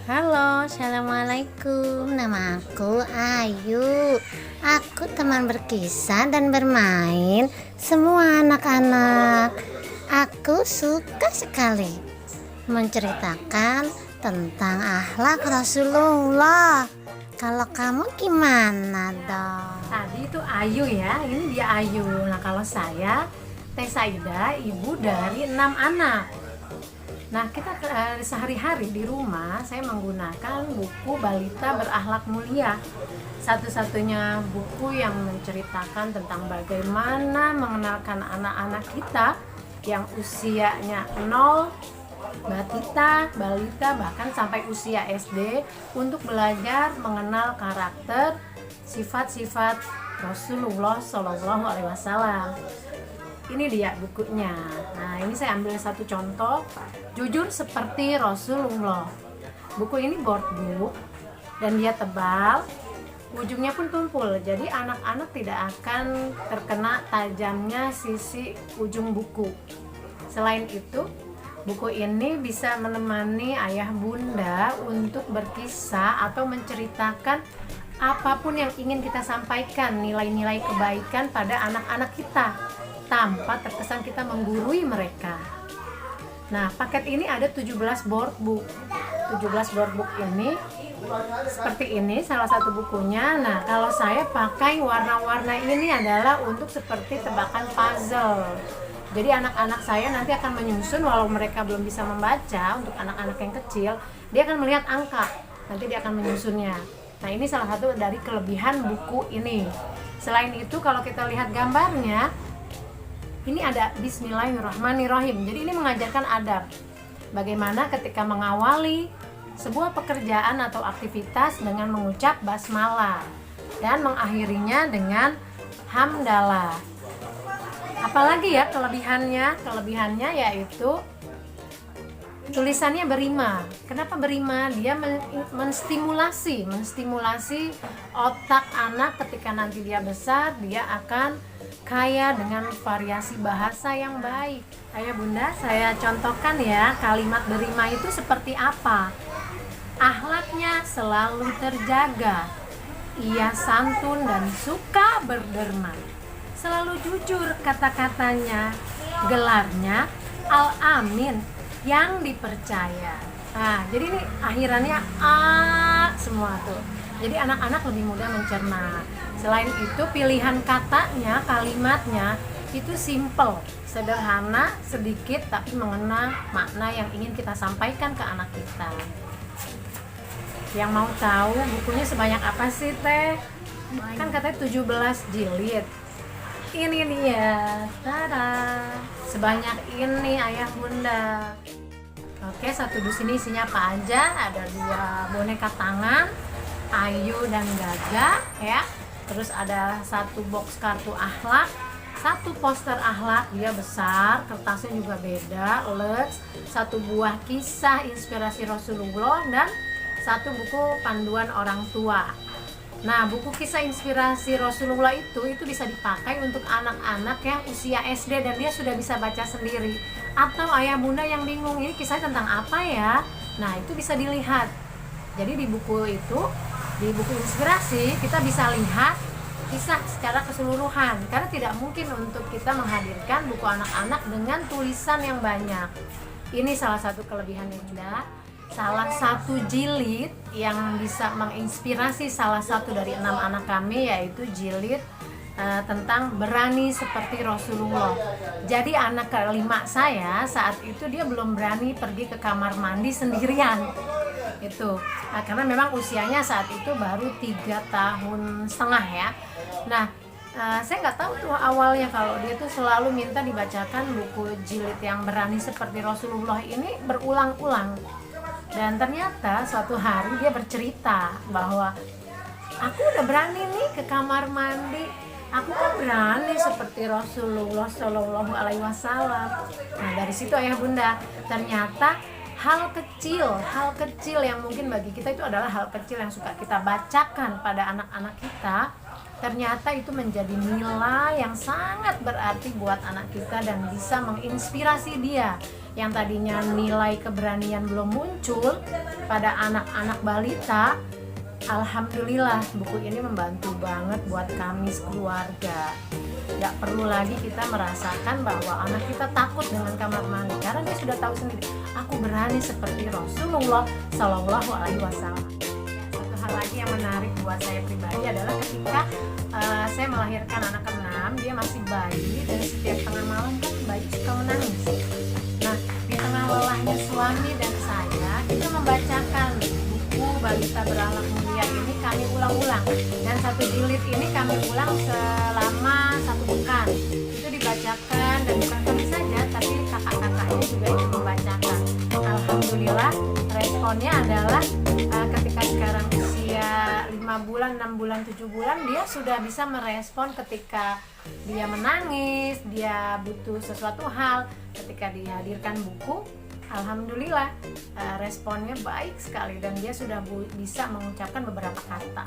Halo, assalamualaikum. Nama aku Ayu. Aku teman berkisah dan bermain semua anak-anak. Aku suka sekali menceritakan tentang akhlak Rasulullah. Kalau kamu gimana dong? Tadi itu Ayu ya, ini dia Ayu. Nah kalau saya Teh Saida, ibu dari 6 anak. Nah kita sehari-hari di rumah saya menggunakan buku Balita Berakhlak Mulia. Satu-satunya buku yang menceritakan tentang bagaimana mengenalkan anak-anak kita yang usianya 0, balita, bahkan sampai usia SD untuk belajar mengenal karakter, sifat-sifat Rasulullah Shallallahu Alaihi Wasallam. Ini dia bukunya. Nah, ini saya ambil satu contoh, jujur seperti Rasulullah. Buku ini board book dan dia tebal, ujungnya pun tumpul. Jadi anak-anak tidak akan terkena tajamnya sisi ujung buku. Selain itu, buku ini bisa menemani ayah bunda untuk berkisah atau menceritakan apapun yang ingin kita sampaikan, nilai-nilai kebaikan pada anak-anak kita tanpa terkesan kita menggurui mereka. Nah, paket ini ada 17 board book. 17 board book ini seperti ini salah satu bukunya. Nah, kalau saya pakai warna-warna ini adalah untuk seperti tebakan puzzle. Jadi anak-anak saya nanti akan menyusun, walau mereka belum bisa membaca, untuk anak-anak yang kecil, dia akan melihat angka. Nanti dia akan menyusunnya. Nah, ini salah satu dari kelebihan buku ini. Selain itu, kalau kita lihat gambarnya, ini ada Bismillahirrahmanirrahim. Jadi ini mengajarkan adab. Bagaimana ketika mengawali sebuah pekerjaan atau aktivitas dengan mengucap basmalah dan mengakhirinya dengan hamdalah. Apalagi ya kelebihannya? Kelebihannya yaitu tulisannya berima. Kenapa berima? Dia menstimulasi otak anak ketika nanti dia besar, dia akan kaya dengan variasi bahasa yang baik. Ayah bunda, saya contohkan ya kalimat berima itu seperti apa. Akhlaknya selalu terjaga. Ia santun dan suka berderma. Selalu jujur kata-katanya. Gelarnya Al-Amin, yang dipercaya. Nah, jadi ini akhirannya A semua tuh. Jadi anak-anak lebih mudah mencerna. Selain itu pilihan katanya, kalimatnya itu simple, sederhana, sedikit tapi mengena makna yang ingin kita sampaikan ke anak kita. Yang mau tahu bukunya sebanyak apa sih Teh? Kan katanya 17 jilid. Ini dia, tada, sebanyak ini ayah bunda. Oke, satu dus ini isinya apa aja? Ada 2 boneka tangan, Ayu dan Gaga ya. Terus ada 1 box kartu akhlak, 1 poster akhlak, dia besar, kertasnya juga beda, luxe, 1 buah kisah inspirasi Rasulullah, dan 1 buku panduan orang tua. Nah, buku kisah inspirasi Rasulullah itu bisa dipakai untuk anak-anak yang usia SD dan dia sudah bisa baca sendiri. Atau ayah bunda yang bingung, ini kisah tentang apa ya? Nah, itu bisa dilihat. Jadi di buku itu, di buku inspirasi, kita bisa lihat kisah secara keseluruhan. Karena tidak mungkin untuk kita menghadirkan buku anak-anak dengan tulisan yang banyak. Ini salah satu kelebihan yang ada. Salah satu jilid yang bisa menginspirasi salah satu dari 6 anak kami, yaitu jilid tentang berani seperti Rasulullah. Jadi anak kelima saya saat itu dia belum berani pergi ke kamar mandi sendirian itu, karena memang usianya saat itu baru 3,5 tahun ya. Nah, saya nggak tahu tuh awalnya kalau dia tuh selalu minta dibacakan buku jilid yang berani seperti Rasulullah ini berulang-ulang. Dan ternyata suatu hari dia bercerita bahwa aku udah berani nih ke kamar mandi, aku kan berani seperti Rasulullah Shallallahu Alaihi Wasallam. Nah, dari situ ayah bunda, ternyata hal kecil yang mungkin bagi kita itu adalah hal kecil yang suka kita bacakan pada anak-anak kita, ternyata itu menjadi nilai yang sangat berarti buat anak kita dan bisa menginspirasi dia yang tadinya nilai keberanian belum muncul pada anak-anak balita. Alhamdulillah buku ini membantu banget buat kami keluarga. Gak perlu lagi kita merasakan bahwa anak kita takut dengan kamar mandi karena dia sudah tahu sendiri, aku berani seperti Rasulullah Shallallahu Alaihi Wasallam. Satu hal lagi yang menarik buat saya pribadi adalah ketika saya melahirkan anak keenam, dia masih bayi dan setiap tengah malam kan bayi suka menangis. Nah, di tengah lelahnya suami dan saya, kita membacakan buku Balita Berakhlak Mulia ini kami ulang-ulang, dan satu jilid ini kami ulang selama 1 pekan. Itu dibacakan dan bukan kami saja, tapi kakak-kakaknya juga ikut membacakan. Alhamdulillah responnya adalah ketika sekarang usia 5 bulan, 6 bulan, 7 bulan, dia sudah bisa merespon ketika dia menangis, dia butuh sesuatu hal. Ketika dihadirkan buku, alhamdulillah responnya baik sekali dan dia sudah bisa mengucapkan beberapa kata.